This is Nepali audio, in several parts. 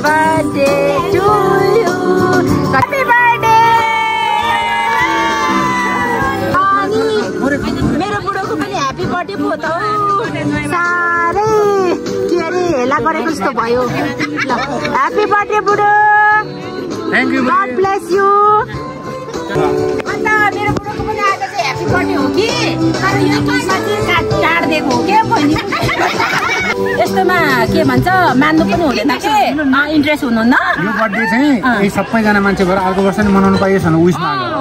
Birthday to you. Happy birthday. अनि मेरो बुढोको पनि ह्यापी बर्थडे पो त हौ। साह्रै के अरे हेला गरेको जस्तो भयो। ल ह्यापी बर्थडे बुढो। Thank you. God bless you. अन्त मेरो बुढोको पनि आज चाहिँ ह्यापी बर्थडे हो कि तर यो केकमा चाहिँ काट दिएको हो के बहिनी। यस्तोमा के भन्छ मान्नु पनि हुँदैन के इन्ट्रेस्ट हुनुहुन्न। यो बर्थडे चाहिँ यही सबैजना मान्छे भएर अर्को वर्ष नि मनाउनु पाइयोस् भनेर विश माग्यो।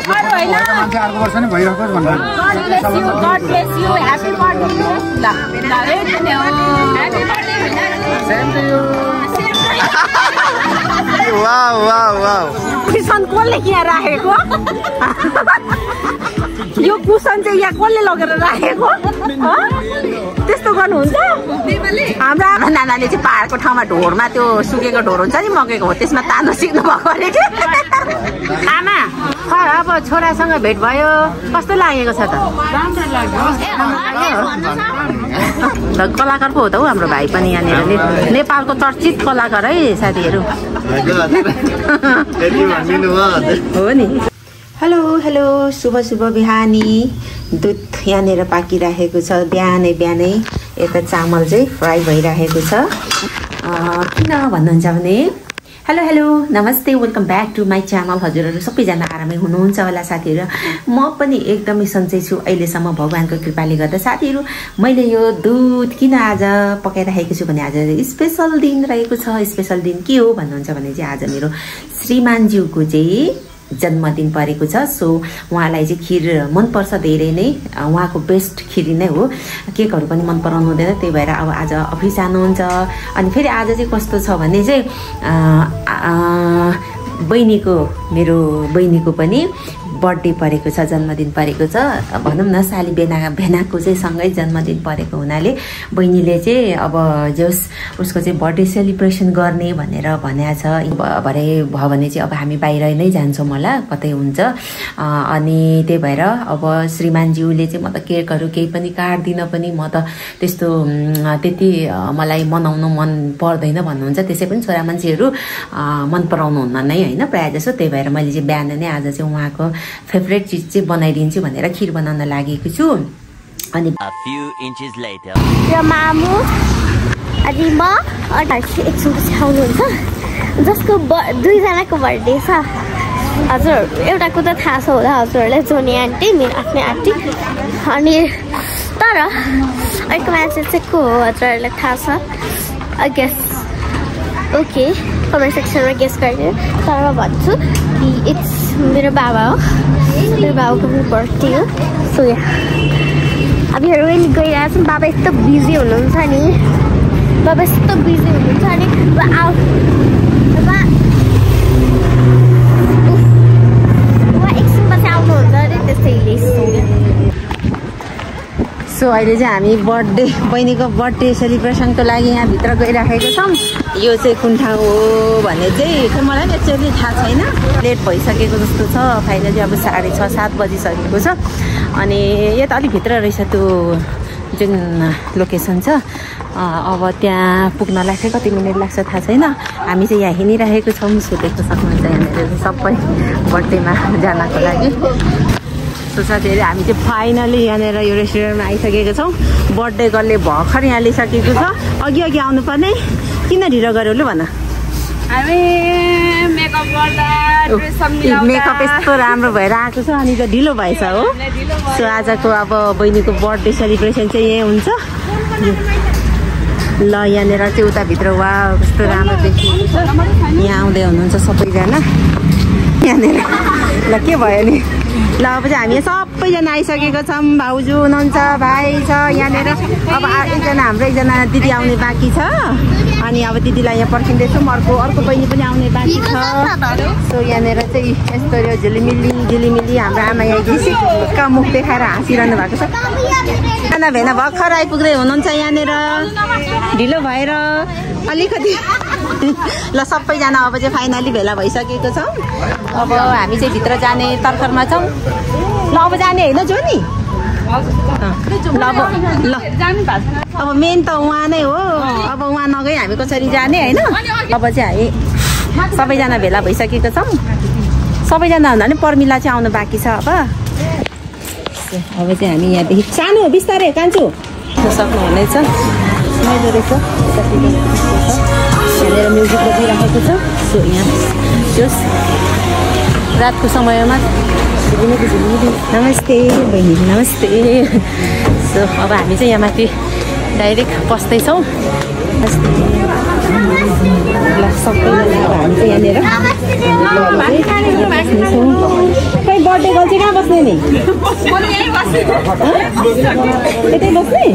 अरू होइन मान्छे अर्को वर्ष नि भइरहोस् भनेर। God bless you happy birthday. ल same to you. Wow wow wow. Cushion कसले यहाँ राखेको? यो कुसन चाहिँ यहाँ कसले लगेर राखेको? त्यस्तो गर्नुहुन्छ? हाम्रो आमा नानाले चाहिँ पहाडको ठाउँमा ढोरमा त्यो सुकेको ढोर हुन्छ नि मकैको हो त्यसमा तान्नु सिक्नु भएको अरे कि। आमा अब छोरासँग भेट भयो कस्तो लागेको छ त? कलाकार पो हो त हौ हाम्रो भाइ पनि यहाँनिर नेपालको चर्चित कलाकार है साथीहरू हो नि। हेलो हेलो शुभ शुभ बिहानी। दुध यहाँनिर पाकिराखेको छ बिहानै बिहानै। यता चामल चाहिँ फ्राई भइराखेको छ। किन भन्नुहुन्छ भने हेलो हेलो नमस्ते welcome back to my channel. हजुरहरू सबैजना आरामै हुनुहुन्छ होला साथीहरू। म पनि एकदमै सन्चै छु अहिलेसम्म भगवानको कृपाले गर्दा। साथीहरू मैले यो दुध किन आज पकाइराखेको छु भने आज स्पेसल दिन रहेको छ। स्पेसल दिन के हो भन्नुहुन्छ भने चाहिँ आज मेरो श्रीमानज्यूको चाहिँ जन्मदिन परेको छ। सो उहाँलाई चाहिँ खिर मनपर्छ धेरै नै। उहाँको बेस्ट खिर नै हो। केकहरू पनि मन पराउनु हुँदैन त्यही भएर अब आज अफिस जानुहुन्छ। अनि फेरि आज चाहिँ कस्तो छ भने चाहिँ मेरो बहिनीको पनि बर्थडे परेको छ जन्मदिन परेको छ। भनौँ न साली भेनाको चाहिँ सँगै जन्मदिन परेको हुनाले बहिनीले चाहिँ अब जस उसको चाहिँ बर्थडे सेलिब्रेसन गर्ने भनेर भनेको छ। भरे भयो भने चाहिँ अब हामी बाहिर नै जान्छौँ होला कतै हुन्छ। अनि त्यही भएर अब श्रीमानज्यूले चाहिँ म त केकहरू केही पनि काट्दिनँ पनि म त त्यस्तो त्यति मलाई मनाउनु मन पर्दैन भन्नुहुन्छ। त्यसै पनि छोरा मान्छेहरू मन पराउनुहुन्न नै होइन प्रायः जसो। त्यही भएर मैले चाहिँ बिहान नै आज चाहिँ उहाँको फेभरेट चिज चाहिँ बनाइदिन्छु भनेर खिर बनाउन लागेको छु। अनि यो मामु अनि म एकछिन आउनुहुन्छ जसको दुईजनाको बर्थडे छ। हजुर एउटाको त थाहा छ होला हजुरहरूलाई जोनी आन्टी मेरो आफ्नै आन्टी। अनि तर अर्को मान्छे चाहिँ को हो हजुरहरूलाई थाहा छ आई गेस। ओके कमेन्ट सेक्सनमा गेस गरिदिनु। तर म भन्छु कि इट्स मेरो बाबा हो। मेरो बाबाको पनि बर्थडे हो। सो या हामीहरू पनि गइरहेको छौँ। बाबा यस्तो बिजी हुनुहुन्छ नि। बाबा यस्तो बिजी हुनुहुन्छ अनि उहाँ एकछिनपछि आउनुहुन्छ अरे त्यसैले। सो अहिले चाहिँ हामी बहिनीको बर्थडे सेलिब्रेसनको लागि यहाँभित्र गइराखेको छौँ। यो चाहिँ कुन ठाउँ हो भन्ने चाहिँ मलाई पनि एक्चुअली थाहा छैन। लेट भइसकेको जस्तो छ। फाइनली अब 6:30-7 बजिसकेको छ। अनि यता अलिक भित्र रहेछ त्यो जुन लोकेसन छ। अब त्यहाँ पुग्नलाई चाहिँ कति मिनट लाग्छ थाहा छैन। हामी चाहिँ यहाँ हिँडिरहेको छौँ। सो देख्न सक्नुहुन्छ यहाँनिर सबै बर्थडेमा जानको लागि। सो साथीहरू हामी चाहिँ फाइनली यहाँनिर यो रेस्टुरेन्टमा आइसकेको छौँ। बर्थडे गर्लले भर्खर यहाँ लिइसकेको छ। अघि आउनुपर्ने किन ढिलो गर्यो लु भन। हामी मेकअप यस्तो राम्रो भएर आएको छ अनि त ढिलो भएछ हो। सो आजको अब बहिनीको बर्थडे सेलिब्रेसन चाहिँ यहीँ हुन्छ। ल यहाँनिर चाहिँ उताभित्र वा कस्तो राम्रो देखिएको छ। यहाँ आउँदै हुनुहुन्छ सबैजना यहाँनिर। ल के भयो नि। ल अब चाहिँ हामी सबैजना आइसकेको छौँ। भाउजू हुनुहुन्छ भाइ छ यहाँनिर। अब एकजना दिदी आउने बाँकी छ। अनि अब दिदीलाई यहाँ पर्खिँदैछौँ। अर्को बहिनी पनि आउने बाँकी छ। सो यहाँनिर चाहिँ यस्तो यो झिलिमिली हाम्रो आमा यहाँ घिसिक्क मुख देखाएर हाँसिरहनु भएको छ। खाना भेना भर्खर आइपुग्दै हुनुहुन्छ यहाँनिर ढिलो भएर अलिकति। ल सबैजना अब चाहिँ फाइनली भेला भइसकेको छौँ। अब हामी चाहिँ भित्र जाने तर्खरमा छौँ। ल अब जाने होइन जो नि। ल अब मेन त उहाँ नै हो। अब उहाँ नगई हामी कसरी जाने होइन। अब चाहिँ हामी सबैजना भेला भइसकेको छौँ। सबैजना भन्दा पनि पर्मिला चाहिँ आउनु बाँकी छ। अब चाहिँ हामी यहाँदेखि सानो बिस्तारै कान्छु सक्नुहुनेछ। रमाइलो रहेछ। यहाँनिर म्युजिक बजिरहेको छ। सो यहाँ जोस् रातको समयमा नमस्ते बहिनी नमस्ते। सो अब हामी चाहिँ यहाँ माथि डाइरेक्ट बस्दैछौँ। ल सबैजना अब हामी चाहिँ यहाँनिर खै बर्थडे गर्ल चाहिँ कहाँ बस्ने नि? यतै बस्ने?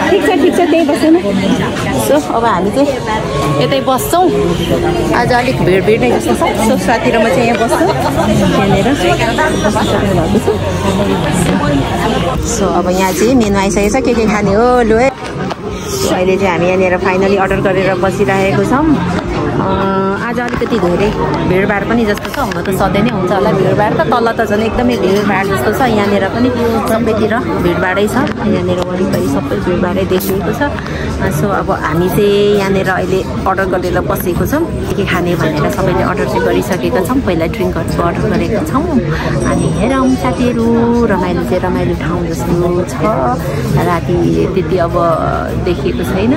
ठिक छ त्यही बस्नु न। सो अब हामी चाहिँ यतै बस्छौँ। आज अलिक भिड नै जस्तो छ। सो साथी र म चाहिँ यहाँ बस्छौँ यहाँनिर बसिसक्नु भएको छ। सो अब यहाँ चाहिँ मेनु आइसकेको छ। के खाने हो लु है। अहिले चाहिँ हामी यहाँनिर फाइनली अर्डर गरेर बसिरहेको छौँ। आज अलिकति धेरै भिडभाड पनि जस्तो छ। हुन त सधैँ नै हुन्छ होला भिडभाड त। तल त झन् एकदमै भिडभाड जस्तो छ। यहाँनिर पनि सबैतिर भिडभाडै छ। यहाँनिर वरिपरि सबै भिडभाडै देखिएको छ। सो अब हामी चाहिँ यहाँनिर अहिले अर्डर गरेर बसेको छौँ। के खाने भनेर सबैले अर्डर चाहिँ गरिसकेका छौँ। पहिला ड्रिङ्कहरूको अर्डर गरेका छौँ। अनि हेरौँ साथीहरू रमाइलो चाहिँ रमाइलो ठाउँ जस्तो छ। राति त्यति अब देखिएको छैन।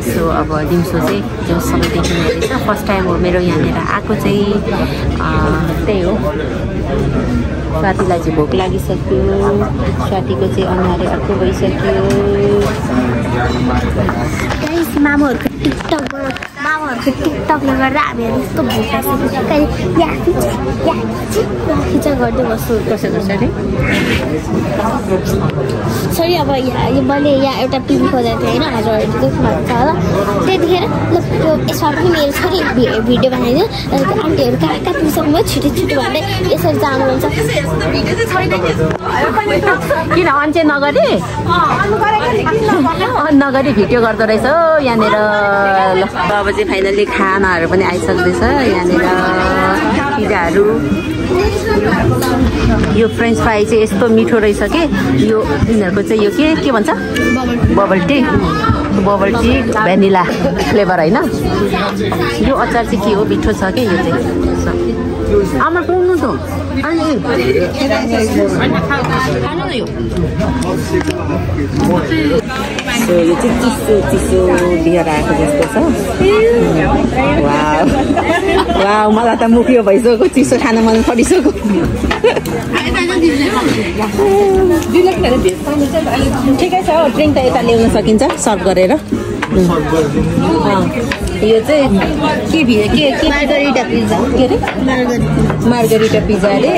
सो अब दिउँसो चाहिँ जो सबै देखिने रहेछ। फर्स्ट टाइम हो मेरो यहाँनिर आएको चाहिँ। त्यही हो साथीलाई चाहिँ भोक लागिसक्यो। साथीको चाहिँ अनुहारै अर्को भइसक्यो। मामाहरूको टिकटकले गर्दा हामीहरू यस्तो भोक लागिसक्यो। खिचा गर्दै बस्छु। कसो गर्छ अरे सरी अब यहाँ मैले यहाँ एउटा टिभी खोजेको थिएँ होइन। हजुरहरू देख्नु भएको छ होला। त्यतिखेर यसमा पनि मेरो छोरी भिडियो बनाइदियो। आन्टीहरू कहाँ कहाँ पुग्छौँ म छिटो भन्दै यसरी जानुहुन्छ। किन अन चाहिँ नगरी नगरी भिडियो गर्दो रहेछ यहाँनिर। अब चाहिँ फाइनल्ली खानाहरू पनि आइसक्दैछ। यहाँनिर पिज्जाहरू यो फ्रेन्च फ्राई चाहिँ यस्तो मिठो रहेछ कि यो यिनीहरूको चाहिँ यो के भन्छ बबल टी भ्यानिला फ्लेभर होइन। यो अचार चाहिँ के हो मिठो छ क्या यो चाहिँ। आमा पाउनु त अनि यो चाहिँ चिसो बियर आएको जस्तो छ। वाउ मलाई त मुखियो भइसक्यो। चिसो खान मन परिसक्यो। ठिकै छ ड्रिङ्क त यता ल्याउन सकिन्छ सर्भ गरेर। यो चाहिँ के मार्गरिटा पिज्जा के अरे मार्गरिटा पिज्जा अरे।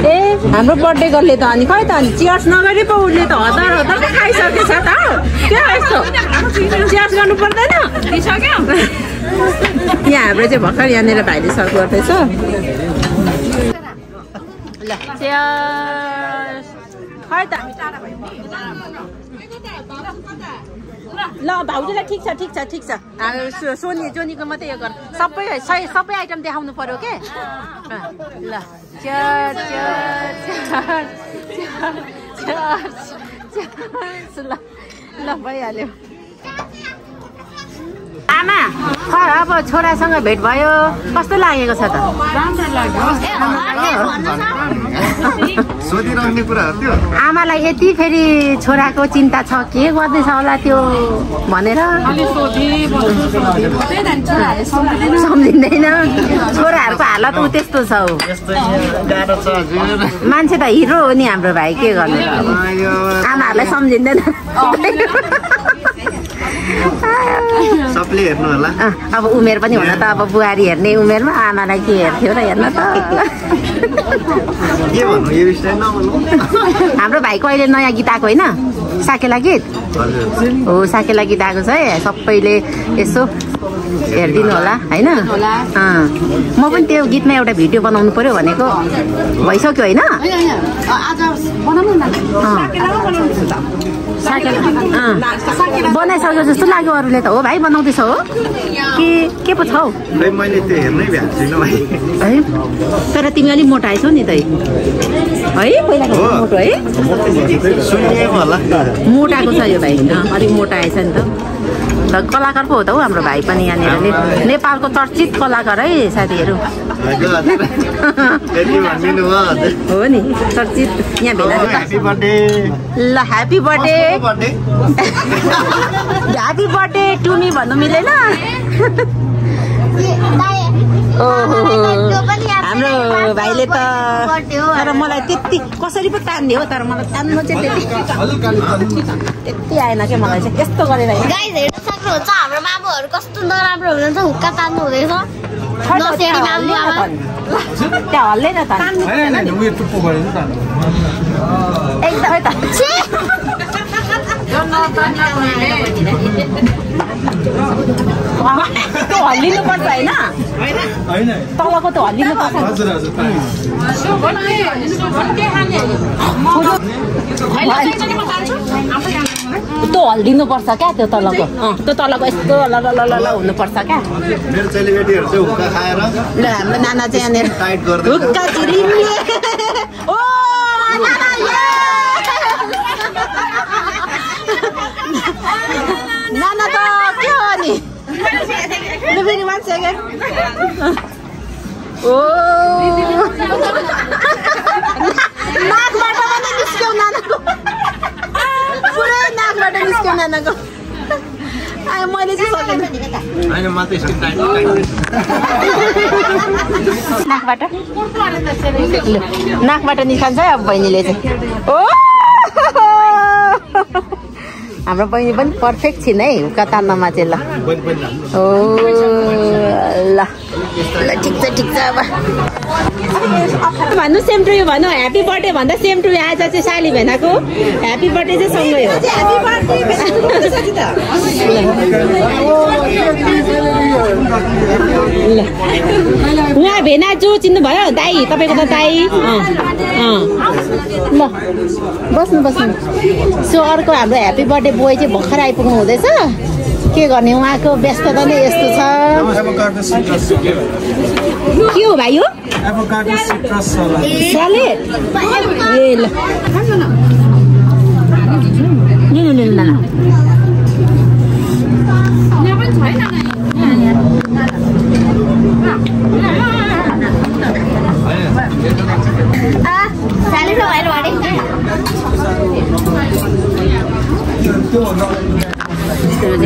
ए हाम्रो बर्थडे गर्ले त अनि खै त अनि चियर्स नगरी पो उसले त हतार खाइसकेछ त। के यस्तो चियर्स गर्नु पर्दैन? यहाँ हाम्रो चाहिँ भर्खर यहाँनिर भाइले सर्भ गर्दैछ। ल चियर्स खै त ल भाउजूलाई ठिक छ। जोनीको मात्रै यो गर। सबै आइटम देखाउनु पर्यो के। ल ल भइहाल्यो। आमा अब छोरासँग भेट भयो कस्तो लागेको छ त? राम्रो लाग्यो। सोधिरहने कुरा हो त्यो। आमालाई यति फेरि छोराको चिन्ता छ के गर्दैछ होला त्यो भनेर सम्झिँदैन। छोराहरूको हालत उ त्यस्तो छ। मान्छे त हिरो हो नि हाम्रो भाइ के गर्नु। आमाहरूलाई सम्झिँदैन। सबले हेर्नु होला। अब उमेर पनि हुन त अब बुहारी हेर्ने उमेरमा आमालाई के हेर्थ्यो र हेर्न त। के भन्नु यो विषय नभन्नु। हाम्रो भाइको अहिले नयाँ गीत आएको होइन साकेला गीत हो। साकेला गीत आएको छ है। सबैले यसो हेरिदिनु होला होइन। म पनि त्यो गीतमा एउटा भिडियो बनाउनु पर्यो भनेको भइसक्यो होइन। बनाइसक्यो जस्तो लाग्यो अरूले त। हो भाइ बनाउँदैछ हो के पो छ हौ? मैले त्यो हेर्नै भ्याएको छैन भाइ। है तर तिमी अलिक मोटो आएछ नि त है पहिलाको मोटो है सुनिएको होला मोटाको छ यो भाइ अलिक मोटा आएछ नि त कलाकार पो हो त हौ हाम्रो भाइ पनि यहाँनिर नेपालको चर्चित कलाकार है साथीहरू हो नि चर्चित यहाँ भेला ल happy birthday happy birthday to me भन्नु मिलेन हाम्रो भाइले त तर मलाई त्यति कसरी पो तान्ने हो तर मलाई तान्नु चाहिँ त्यति आएन क्या मलाई चाहिँ यस्तो गरेर गाइज हेर्न सक्नुहुन्छ हाम्रो मामुहरू कस्तो नराम्रो हुनुहुन्छ हुक्का तान्नु हुँदैछ त्यहाँ हल्दैन त एकदमै त त्यो हल्लिनु पर्छ होइन तलको त हल्लिनु पर्छ त्यो हल्दिनु पर्छ क्या त्यो तलको यस्तो ल हुनुपर्छ क्या ल हाम्रो नाना चाहिँ यहाँनिर हुक्का चिरिले ओ नाना त के हो नि फेरि 1 सेकेन्ड ओ नाकबाट पनि निस्क्यो नानाको पुरै नाकबाट निस्क्यो नानाको मैले चाहिँ सकेन नाकबाट निकाल्छ है अब बहिनीले चाहिँ ओ हाम्रो बहिनी पनि पर्फेक्ट छिन् है हुक्का तान्नमा चाहिँ ल ओ ल ठिक छ अब भन्नु सेम टु यु भन्नु ह्याप्पी बर्थडे भन्दा सेम टु यु आज चाहिँ साली भेनाको ह्याप्पी बर्थडे चाहिँ सँगै हो ल उहाँ भेनाजु चिन्नुभयो दाई तपाईँको त दाई ल बस्नु सो अर्को हाम्रो ह्याप्पी बर्थडे बोय चाहिँ भर्खर आइपुग्नु हुँदैछ के गर्ने उहाँको व्यस्तता नै यस्तो छ के हो भाइ हो सलेड ए ल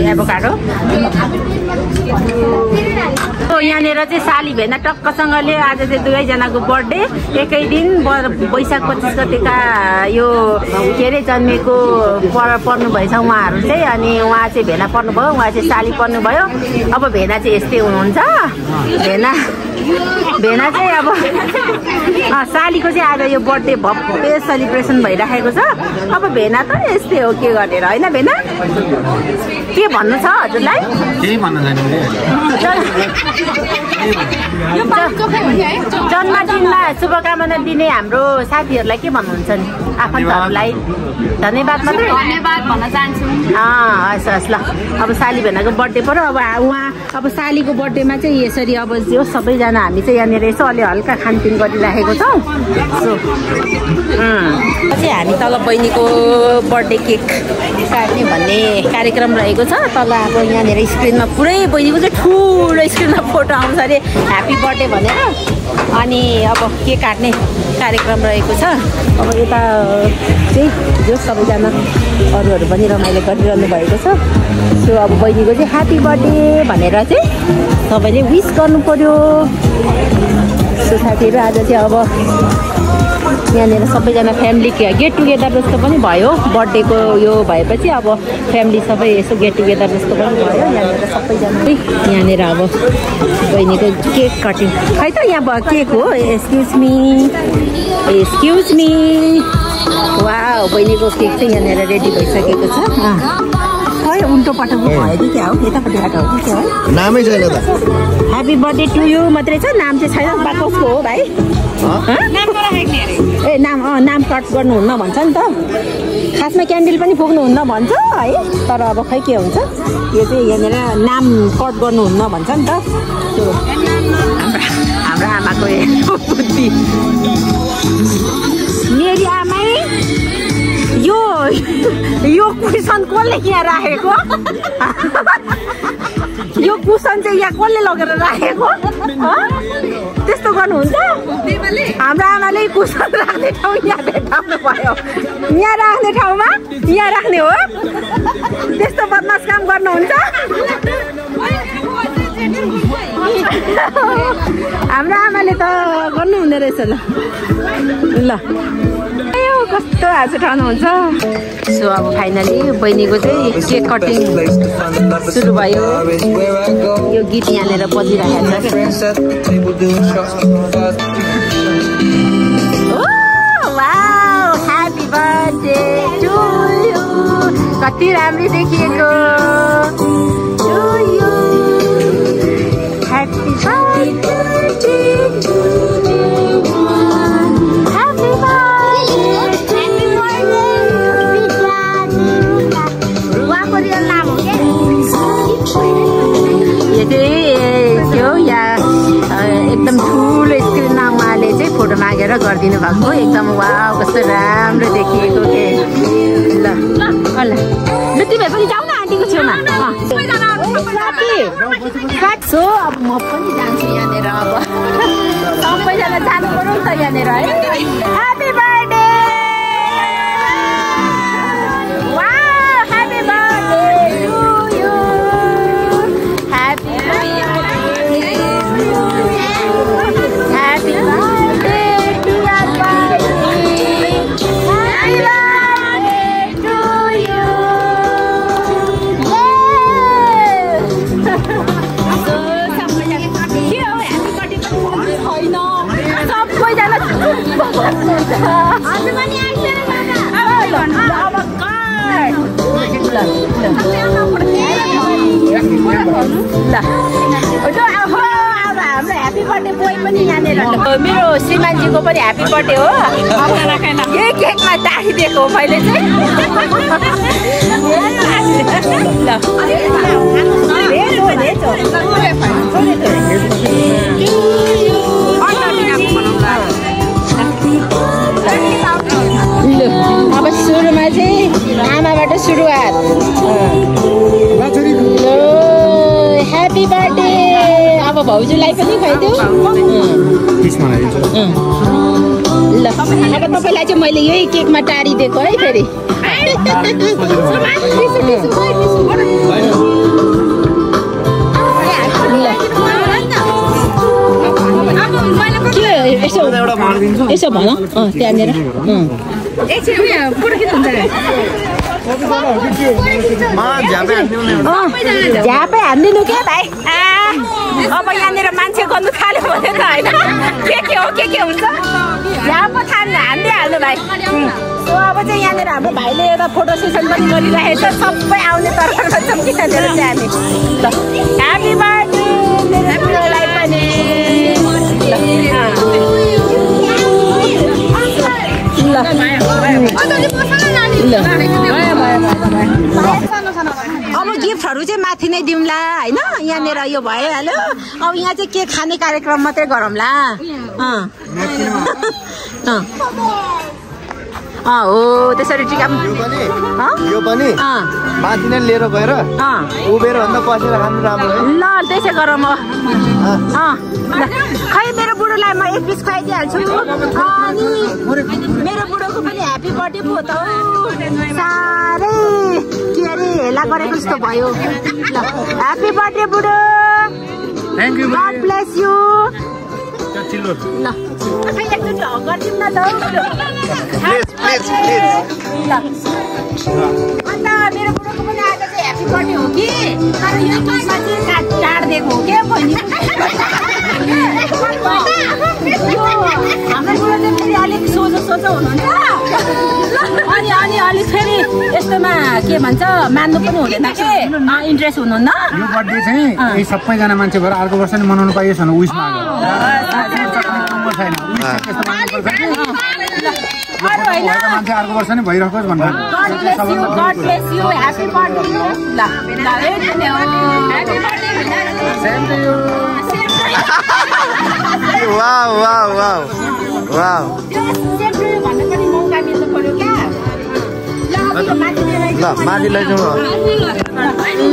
एभोकाडो यहाँनिर चाहिँ साली भेना टक्कसँगले आज चाहिँ दुवैजनाको बर्थडे एकै दिन वैशाख 25 गतेका यो के अरे जन्मेको पर्नु भएछ उहाँहरू चाहिँ अनि उहाँ चाहिँ भेना पर्नुभयो उहाँ चाहिँ साली पर्नुभयो अब भेना चाहिँ यस्तै हुनुहुन्छ भेना चाहिँ अब सालीको चाहिँ आज यो बर्थडे भव्य सेलिब्रेसन भइराखेको छ अब भेना त यस्तै हो के गरेर होइन भेना के भन्नु छ हजुरलाई जन्मदिनमा शुभकामना दिने हाम्रो साथीहरूलाई के भन्नुहुन्छ नि आफन्तहरूलाई धन्यवाद मात्रै धन्यवाद भन्न चाहन्छु हस् ल अब साली भेनाको बर्थडे पऱ्यो अब उहाँ अब सालीको बर्थडेमा चाहिँ यसरी अब जो सबैजना हामी चाहिँ यहाँनिर यसो अलि हल्का खानपिन गरिराखेको छौँ सो चाहिँ हामी तल बहिनीको बर्थडे केक काट्ने भन्ने कार्यक्रम रहेको छ तल अब यहाँनिर स्क्रिनमा पुरै बहिनीको चाहिँ ठुलो स्क्रिनमा फोटो आउँछ अरे ह्याप्पी बर्थडे भनेर अनि अब केक काट्ने कार्यक्रम रहेको छ अब यता चाहिँ जो सबैजना अरूहरू पनि रमाइलो गरिरहनु भएको छ सो अब बहिनीको चाहिँ ह्याप्पी बर्थडे भनेर चाहिँ सबैले विस गर्नु पर्यो सो साथीहरू आज चाहिँ अब यहाँनिर सबैजना फ्यामिली गेट टुगेदर जस्तो पनि भयो बर्थडेको यो भएपछि अब फ्यामिली सबै यसो गेट टुगेदर जस्तो पनि भयो यहाँनिर सबैजना यहाँनिर अब बहिनीको केक कटिङ खै त यहाँ केक हो एक्सक्युज मी वाउ बहिनीको केक चाहिँ यहाँनिर रेडी भइसकेको छ खै उल्टो पटक भयो कि क्या हो यतापट्टि बाटो हो कि क्या हो नामै छैन त ह्याप्पी बर्थडे टु यु मात्रै छ नाम चाहिँ छैन कसको हो भाइ ए नाम कट गर्नुहुन्न भन्छ नि त खासमा क्यान्डल पनि फुक्नुहुन्न भन्छ है तर अब खै के हुन्छ यो चाहिँ यहाँनिर नाम कट गर्नुहुन्न भन्छ नि त त्यो हाम्रो हाम्रो आमाको बुद्धि। मेरी आमै यो कुसन कसले यहाँ राखेको? यो कुसन चाहिँ यहाँ कसले लगेर राखेको? त्यस्तो गर्नुहुन्छ? हाम्रो आमाले कुसन राख्ने ठाउँ यहाँ भेटाउनु भयो। यहाँ राख्ने ठाउँमा यहाँ राख्ने हो? त्यस्तो बदमास काम गर्नुहुन्छ? हाम्रो आमाले त गर्नु हुँदो रहेछ। ल कस्तो आज ठाउनुहुन्छ। सो अब फाइनली बहिनीको चाहिँ केक कटिङ सुरु भयो। यो गीत यहाँनिर बजिरहेको छ। Wow happy birthday to you. कति राम्रो देखिएको। To you happy birthday to you. एकदम ठुलो स्क्रिनमा उहाँले चाहिँ फोटो मागेर गरिदिनु भएको। एकदम वाउ कस्तो राम्रो देखिएको के। ल ल तिमीहरू पनि जाऊ न आन्टीको छेउमा। सो अब म पनि जान्छु यहाँनिर। अब सबैजना जानु पर्यो नि त यहाँनिर है। Happy birthday. मेरो श्रीमानजीको पनि ह्यापी बर्थडे हो। यही केकमा टाढिदिएको हो मैले चाहिँ। अब सुरुमा चाहिँ आमाबाट सुरुवात। Happy birthday. अब भाउजूलाई पनि खुवाइदिऊ। ल अब तपाईँलाई चाहिँ मैले यही केकमा टाढिदिएको है फेरि। यसो भन त्यहाँनिर झ्यापै हानिदिनु क्या भाइ। अब यहाँनिर मान्छे गर्नु थाल्यो भने त होइन के हुन्छ झ्याप हानिदिइहाल्नु भाइ। अब चाहिँ यहाँनिर हाम्रो भाइले एउटा फोटो सेसन पनि गरिरहेको छ। सबै आउने तर्फमा छौँ कि यहाँनिर चाहिँ हामी। ल ह्यापी बर्थडे मेरोलाई पनि। अब गिफ्टहरू चाहिँ माथि नै दिउँला होइन। यहाँनिर यो भइहाल्यो। अब यहाँ चाहिँ केक खाने कार्यक्रम मात्रै गरौँला। हो त्यसरी टिका यो पनि माथि नै लिएर गएर उभिएर भन्दा बसेर खानु राम्रो है। ल त्यसै गरौँ। खै मेरो बुढोलाई म एक पिस खुवाइदिइहाल्छु। अनि मेरो बुढोको पनि ह्यापी बर्थडे पो त हौ। साह्रै के अरे हेला गरेको जस्तो भयो। ल ह्यापी बर्थडे बुढो। Thank you. God bless you. ल एकचोटि हग गरिदिउँ न त। अन्त मेरो बुढोको पनि आज चाहिँ ह्यापी बर्थडे हो कि तर यो केकमा चाहिँ टाढिदिएको हो क्या बहिनी। हाम्रो बुढो चाहिँ फेरि अलिक सोझो हुनुहुन्छ। अनि अलिक फेरि यस्तोमा के भन्छ मान्नु पनि हुँदैन कि इन्ट्रेस्ट हुनुहुन्न। यो बर्थडे चाहिँ यही सबैजना मान्छे भएर अर्को वर्ष नि मनाउनु पाइयोस् न विश माग्यो। मान्छे अर्को वर्ष नि भइरहोस् भनेर। God bless you happy birthday. ल वाउ वाउ वाउ वाउ ल माथि लैजाउँ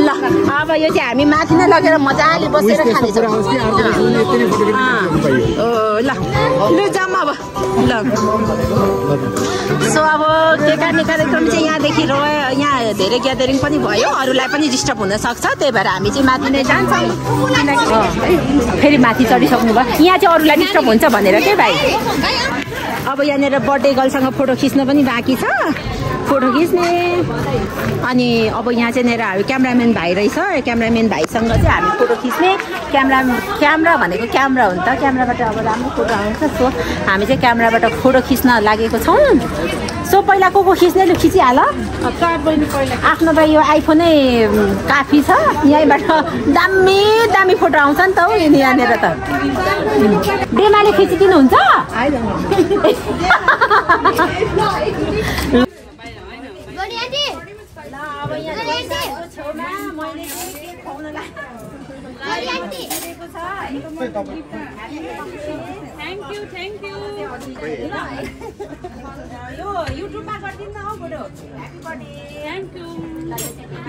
ल अब यो चाहिँ हामी माथि नै लगेर मजाले बसेर खानेछौँ ल लु जाऊँ अब ल सो अब केटार्ने कार्यक्रम चाहिँ यहाँदेखि यहाँ धेरै ग्यादरिङ पनि भयो अरूलाई पनि डिस्टर्ब हुनसक्छ त्यही भएर हामी चाहिँ माथि नै जान्छौँ फेरि माथि चढिसक्नु भयो यहाँ चाहिँ अरूलाई डिस्टर्ब हुन्छ भनेर के भाइ अब यहाँनिर बर्थडे गर्लसँग फोटो खिच्न पनि बाँकी छ फोटो खिच्ने अनि अब यहाँ चाहिँ मेरो हामी क्यामराम्यान भाइ रहेछ क्यामराम्यान भाइसँग चाहिँ हामी फोटो खिच्ने क्यामरा भनेको क्यामरा हो नि त क्यामराबाट अब राम्रो फोटो आउँछ सो हामी चाहिँ क्यामराबाट फोटो खिच्न लागेको छौँ सो पहिला को खिच्ने लु खिचिहाल आफ्नो त यो आइफोनै काफी छ यहीँबाट दामी दामी फोटो आउँछ नि त हौ यहाँनिर त डेमाले खिचिदिनुहुन्छ Thank you. यो युट्युबमा गर्दिन न हौ photo happy birthday thank you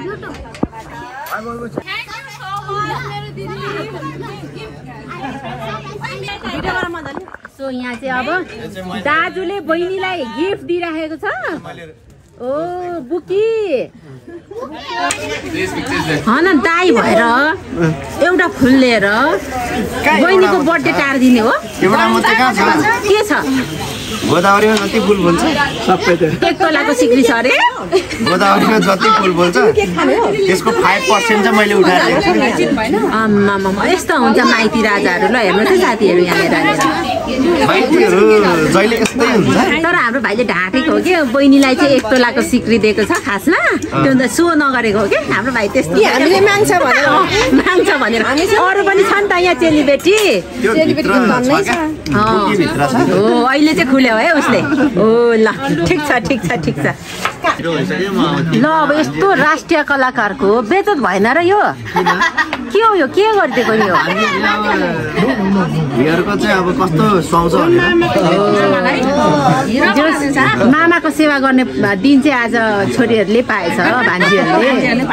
YouTube thank you so much मेरो दिदी भिडियोबाट मजाले सो यहाँ चाहिँ अब दाजुले बहिनीलाई गिफ्ट दिइराखेको छ ओ बुकी हन दाई भएर एउटा फुल लिएर बहिनीको बर्थडे टार्दिने हो के छ गोदावरीमा जति फुल बोल्छ सबै एक तोलाको सिक्री छ अरे गोदावरीमा जति फुल बोल्छ त्यसको 5% चाहिँ मैले उठाएर यस्तो हुन्छ माइती राजाहरू ल हेर्नु चाहिँ साथीहरू यहाँनिर माइतीहरू जहिले यस्तै हुन्छ तर हाम्रो भाइले ढाँटेको हो कि बहिनीलाई चाहिँ एक तोलाको सिक्री दिएको छ खासमा त्यो त सो नगरेको हो कि हाम्रो भाइ त्यस्तो हामीले माग्छ भनेर अरू पनि छ नि त यहाँ चेलीबेटी अहिले चाहिँ खुल्यो है उसले ओ ल ठिक छ ल अब यस्तो राष्ट्रिय कलाकारको बेचत भएन र यो के हो यो के गरिदिएको नि यो हेयरको चाहिँ अब कस्तो सुहाउँछ मामाको सेवा गर्ने दिन चाहिँ आज छोरीहरूले पाएछ भान्जीहरूले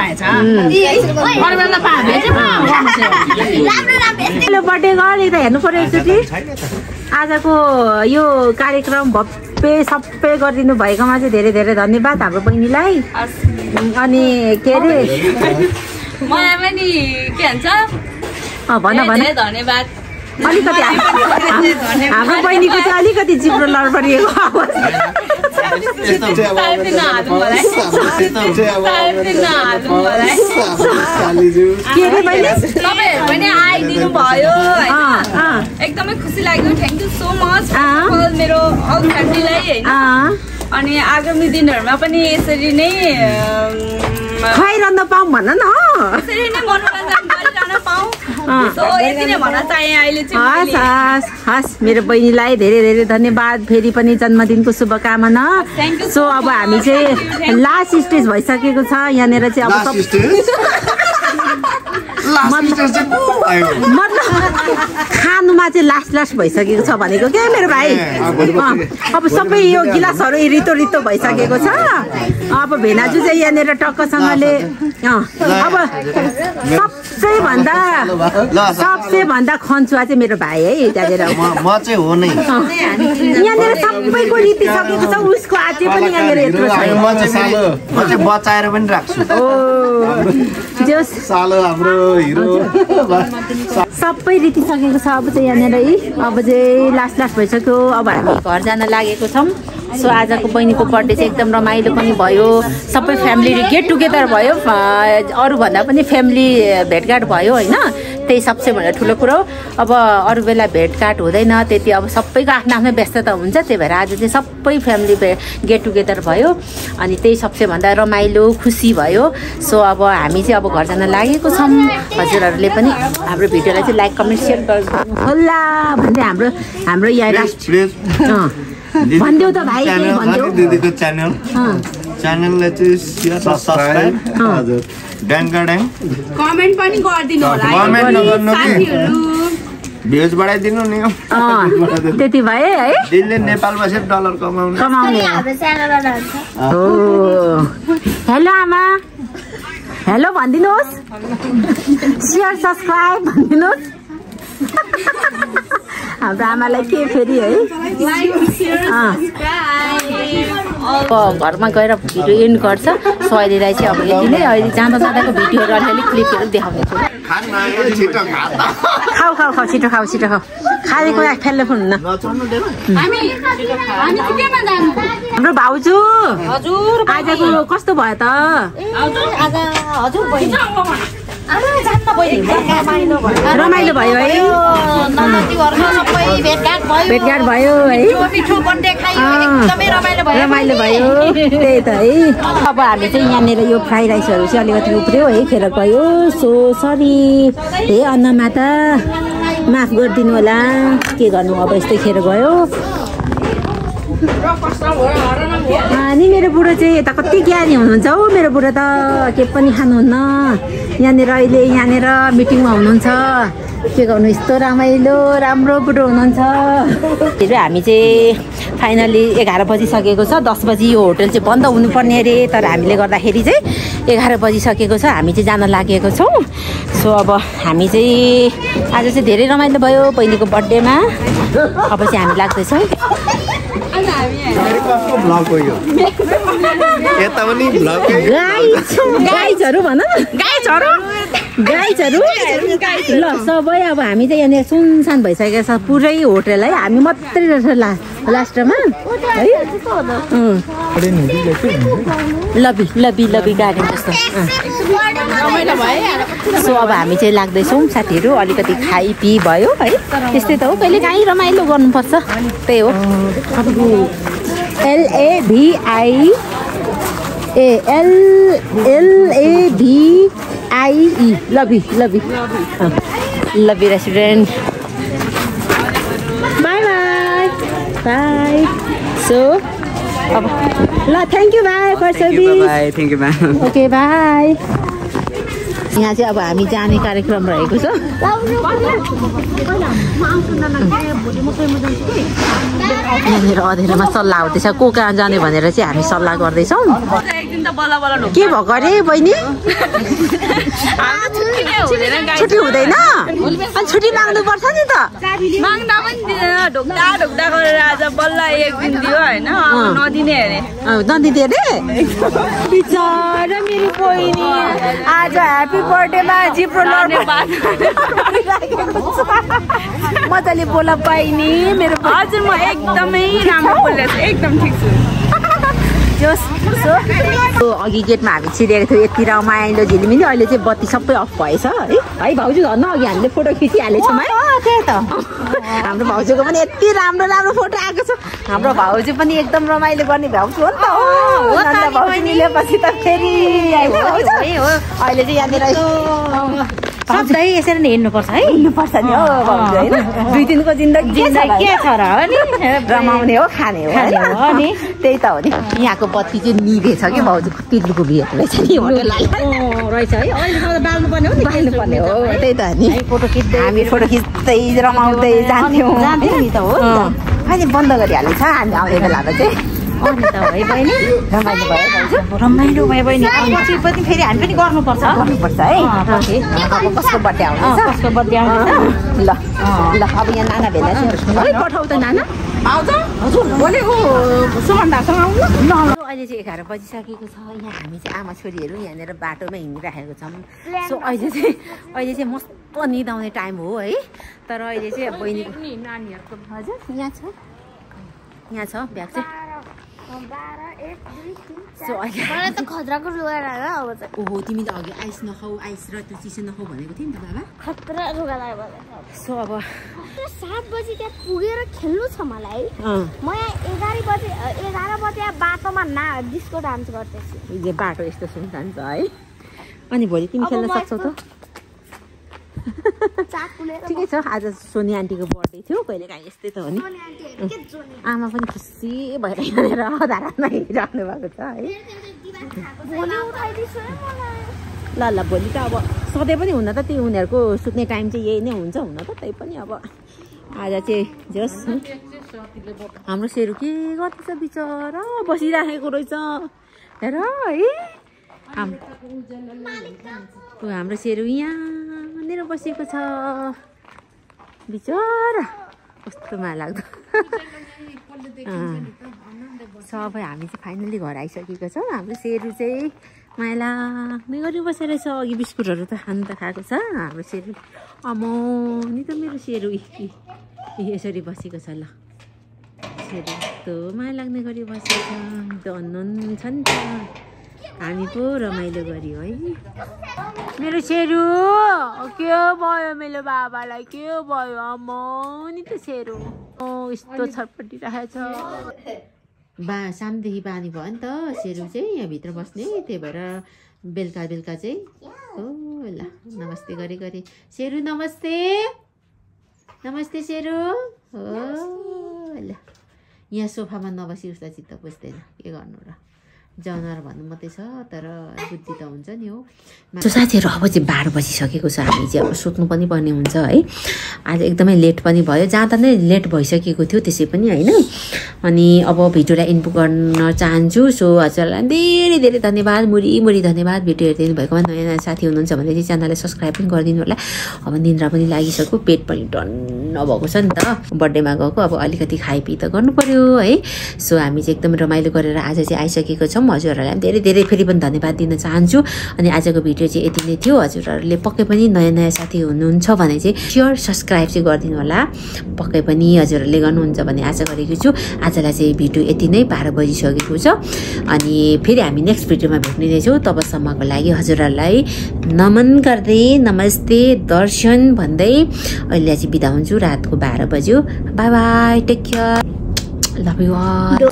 बर्थडे गरे त हेर्नु पर्यो एकचोटि आजको यो कार्यक्रम भव्य सबै गरिदिनु भएकोमा चाहिँ धेरै धेरै धन्यवाद हाम्रो बहिनीलाई अनि के अरे मलाई पनि के भन्छ भन धन्यवाद अलिकति हाम्रो बहिनीको चाहिँ अलिकति जिब्रो लडबडिएको के अरे बहिनी तपाईहरु पनि आइदिनु भयो एकदमै खुसी लाग्यो थ्यांक यू सो मच मेरो अल फ्यामिलीलाई हैन अनि आगामी दिनहरुमा पनि यसरी नै खुवाइरहन पाऊँ भन न यसरी नै मनोरञ्जन गरिरहन पाऊँ सो यति नै भन्न चाहे अहिले चाहिँ हस् मेरो बहिनीलाई धेरै धेरै धन्यवाद फेरि पनि जन्मदिनको शुभकामना सो अब हामी चाहिँ लास्ट स्टेज भइसकेको छ यहाँनिर चाहिँ अब मतलब खानुमा चाहिँ लास्ट भइसकेको छ भनेको क्या मेरो भाइ अब सबै यो गिलासहरू रितो रितो भइसकेको छ अब भेनाजु चाहिँ यहाँनिर टक्कसँगले अब सबसे भन्दा खन्चुवा चाहिँ मेरो भाइ है त्यहाँनिर म चाहिँ हो नै यहाँनिर सबैको रीति सकेको छ उसको अझै पनि यहाँनिर यत्रो छ म चाहिँ बचाएर पनि राख्छु सालो हाम्रो हिरो सबै रीति सकेको छ अब चाहिँ यहाँनिर अब चाहिँ लास्ट भइसक्यो अब हामी घर जान लागेको छौँ सो आजको बहिनीको बर्थडे चाहिँ एकदम रमाइलो पनि भयो सबै फ्यामिली गेट टुगेदर भयो अरूभन्दा पनि फ्यामिली भेटघाट भयो होइन त्यही सबसे भन्दा ठुलो कुरो अब अरू बेला भेटघाट हुँदैन त्यति अब सबैको आफ्नो आफ्नो व्यस्तता हुन्छ त्यही भएर आज चाहिँ सबै फ्यामिली गेट टुगेदर भयो अनि त्यही सबसे भन्दा रमाइलो खुसी भयो सो अब हामी चाहिँ अब घर जान लागेको छौँ हजुरहरूले पनि हाम्रो भिडियोलाई चाहिँ लाइक कमेन्ट सेयर गर्नु होला भन्दै हाम्रो यहाँ भनिदेऊ त भाइ भनिदेऊ दिदीको च्यानललाई चाहिँ सब्स्क्राइब हजुर ड्याङ कमेन्ट पनि गरिदिनु होला कमेन्ट नगर्नु भ्युज बढाइदिनु नि त्यति भए है दिनले नेपाल बसेर डलर कमाउने हेलो आमा हेलो भनिदिनुहोस् सेयर सब्सक्राइब भनिदिनुहोस् हाम्रो आमालाई के फेरि है घरमा गएर भिडियो एन्ड गर्छ सो अहिलेलाई चाहिँ अब यति नै अहिले जाँदा जाँदाको भिडियोहरू अलिअलि क्लिपहरू देखाउने छु खाऊ खाऊ खाऊ छिटो खाऊ खाएको फ्याल्ने फोन हुन्न हाम्रो भाउजू हजुर आजको कस्तो भयो त रमाइलो भयो है भेटघाट भयो है रमाइलो भयो त्यही त है अब हामी चाहिँ यहाँनिर यो फ्राई राइसहरू चाहिँ अलिकति उब्रियो है खेर गयो सो सरी हे अन्नमाता माफ गरिदिनु होला के गर्नु अब यस्तै खेर गयो अनि मेरो बुढो चाहिँ यता कति ज्ञानी हुनुहुन्छ हौ मेरो बुढो त के पनि खानुहुन्न यहाँनिर अहिले यहाँनिर मिटिङमा हुनुहुन्छ के गर्नु यस्तो रमाइलो राम्रो बुढो हुनुहुन्छ फेरि हामी चाहिँ फाइनली 11 बजिसकेको छ 10 बजी यो होटल चाहिँ बन्द हुनुपर्ने अरे तर हामीले गर्दाखेरि चाहिँ 11 बजिसकेको छ हामी चाहिँ जान लागेको छौँ सो अब हामी चाहिँ आज चाहिँ धेरै रमाइलो भयो बहिनीको बर्थडेमा अब चाहिँ हामी लाग्दैछौँ गाइजहरू भन गाइजहरू ल सबै अब हामी चाहिँ यहाँनिर सुनसान भइसकेको छ पुरै होटल है हामी मात्रै रहेछ लास्टमा है लबी गार्डन जस्तो सो अब हामी चाहिँ लाग्दैछौँ साथीहरू अलिकति खाइ पिइ भयो है त्यस्तै त हो कहिले काहीँ रमाइलो गर्नुपर्छ त्यही हो LAVIE Lavie restaurant bye so अब ल thank you bye for service okay bye यहाँ चाहिँ अब हामी जाने कार्यक्रम रहेको छ यहाँनिर अँधेरोमा सल्लाह हुँदैछ को कहाँ जाने भनेर चाहिँ हामी सल्लाह गर्दैछौँ के भएको अरे बहिनी छुट्टी हुँदैन अनि छुट्टी माग्नुपर्छ नि त माग्दा पनि दिँदैन ढोक्दा गरेर आज बल्ल एक दिन दियो होइन नदिने अरे नदिने अरे बिचारा मेरो बहिनी आज ह्याप्पी बर्थडेमा जिब्रो मजाले बोल बहिनी मेरो हजुर म एकदमै राम्रो बोलेको छु एकदम ठिक छु अघि गेटमा हामी छिरेको थियो यति रमाइलो झिलिमिली अहिले चाहिँ बत्ती सबै अफ भएछ है भाउजू झन् अघि हामीले फोटो खिचिहालेछौँ है त्यही त हाम्रो भाउजूको पनि यति राम्रो फोटो आएको छ हाम्रो भाउजू पनि एकदम रमाइलो गर्ने भाउजू हो नि त भाउजू मिलेपछि त फेरि अहिले चाहिँ यहाँनिर सधैँ यसरी नै हिँड्नुपर्छ है हिँड्नुपर्छ नि हो भाउजू होइन 2 दिनको जिन्दगी के छ र हो नि रमाउने हो खाने हो नि त्यही त हो नि यहाँको बत्ती चाहिँ निभेछ कि भाउजू कति दुःख भिड रहेछ नि रहेछ है अहिले बाल्नुपर्ने हो नि बाल्नुपर्ने हो त्यही त नि हामी फोटो खिच्दै रमाउँदै जान्थ्यौँ नि त हो अहिले बन्द गरिहालेछ हामी आउने बेलामा चाहिँ अनि त है बहिनी रमाइलो भयो रमाइलो भयो बहिनी पछि फेरि हामी पनि गर्नुपर्छ है अब कसको बर्थडे आउँदैछ ल अब यहाँ नाना भेला चाहिँ पठाउ त नाना आउँछ हजुर बोलेको सुमन दासँग आउनु अहिले चाहिँ 11 बजिसकेको छ यहाँ हामी चाहिँ आमा छोरीहरू यहाँनिर बाटोमा हिँडिराखेको छौँ सो अहिले चाहिँ मस्त निदाउने टाइम हो है तर अहिले चाहिँ बहिनीको नानीहरूको हजुर यहाँ छ ब्याग चाहिँ ओहो तिमीले अघि आइस नखाऊ आइस र त्यो चिसो नखाऊ भनेको थियो नि त बाबा खतरा रुगा लाग्यो सो अब 7 बजी त्यहाँ पुगेर खेल्नु छ मलाई म यहाँ 11 बजे बाटोमा डिस्को डान्स गर्दैछु बाटो यस्तो सुनसान छ है अनि भोलि तिमी खेल्न सक्छौ त ठिकै छ आज सोनी आन्टीको बर्थडे थियो कहिले काहीँ यस्तै त हो नि आमा पनि खुसी भएर यहाँनिर धारामा हिँडिराख्नु भएको छ है ल ल भोलि त अब सधैँ पनि हुन त त्यो उनीहरूको सुत्ने टाइम चाहिँ यही नै हुन्छ हुन त त्यही पनि अब आज चाहिँ जस हाम्रो सेरु के गर्दैछ बिचरा बसिराखेको रहेछ हेर है हाम्रो सेरु यहाँनिर बसेको छ बिचरा कस्तो माया लाग्दो सबै हामी चाहिँ फाइनली घर आइसकेको छौँ हाम्रो सेरु चाहिँ माया लाग्ने गरी बसेर छ अघि बिस्कुटहरू त खानु त खाएको छ हाम्रो सेरु अमो नि त मेरो सेरु यसरी बसेको छ ल सेरु यस्तो माया लाग्ने गरी बसेको छ त्यो अननोन छ नि त हामी पो रमाइलो गऱ्यो है मेरो सेरु के भयो मेरो बाबालाई के भयो अम्म नि त सेरु यस्तो छटपटिरहेछ सामदेखि बानी भयो नि त सेरु चाहिँ यहाँभित्र बस्ने त्यही भएर बेलुका बेलुका चाहिँ हो ल नमस्ते गरे सेरु नमस्ते नमस्ते सेरु हो ल यहाँ सोफामा नबसी उसलाई चित्त बुझ्दैन के गर्नु र जनावर भन्नु मात्रै छ तर बुद्धि त हुन्छ नि हो साथीहरू अब चाहिँ 12 बजिसकेको छ हामी चाहिँ अब सुत्नु पनि पर्ने हुन्छ है आज एकदमै लेट पनि भयो जाँदा नै लेट भइसकेको थियो त्यसै पनि होइन अनि अब भिडियोलाई इन्ड गर्न चाहन्छु सो हजुरलाई धेरै धेरै धन्यवाद मुरी धन्यवाद भिडियो हेरिदिनु भएकोमा नयाँ नयाँ साथी हुनुहुन्छ भने चाहिँ च्यानललाई सब्सक्राइब पनि गरिदिनु होला अब निन्द्रा पनि लागिसक्यो पेट पनि टन्न भएको छ नि त बर्थडेमा गएको अब अलिकति खाइपी त गर्नु पर्यो है सो हामी चाहिँ एकदम रमाइलो गरेर आज चाहिँ आइसकेको छौँ हजुरहरूलाई धेरै धेरै फेरि पनि धन्यवाद दिन चाहन्छु अनि आजको भिडियो चाहिँ यति नै थियो हजुरहरूले पक्कै पनि नयाँ नयाँ साथी हुनुहुन्छ भने चाहिँ सेयर सब्सक्राइब चाहिँ गरिदिनु होला पक्कै पनि हजुरहरूले गर्नुहुन्छ भने आशा गरेको छु आजलाई चाहिँ भिडियो यति नै 12 बजिसकेको छ अनि फेरि हामी नेक्स्ट भिडियोमा भेट्ने नै छौँ तबसम्मको लागि हजुरहरूलाई नमन गर्दै नमस्ते दर्शन भन्दै अहिले चाहिँ बिदा हुन्छु रातको 12 बज्यो bye bye take care love you all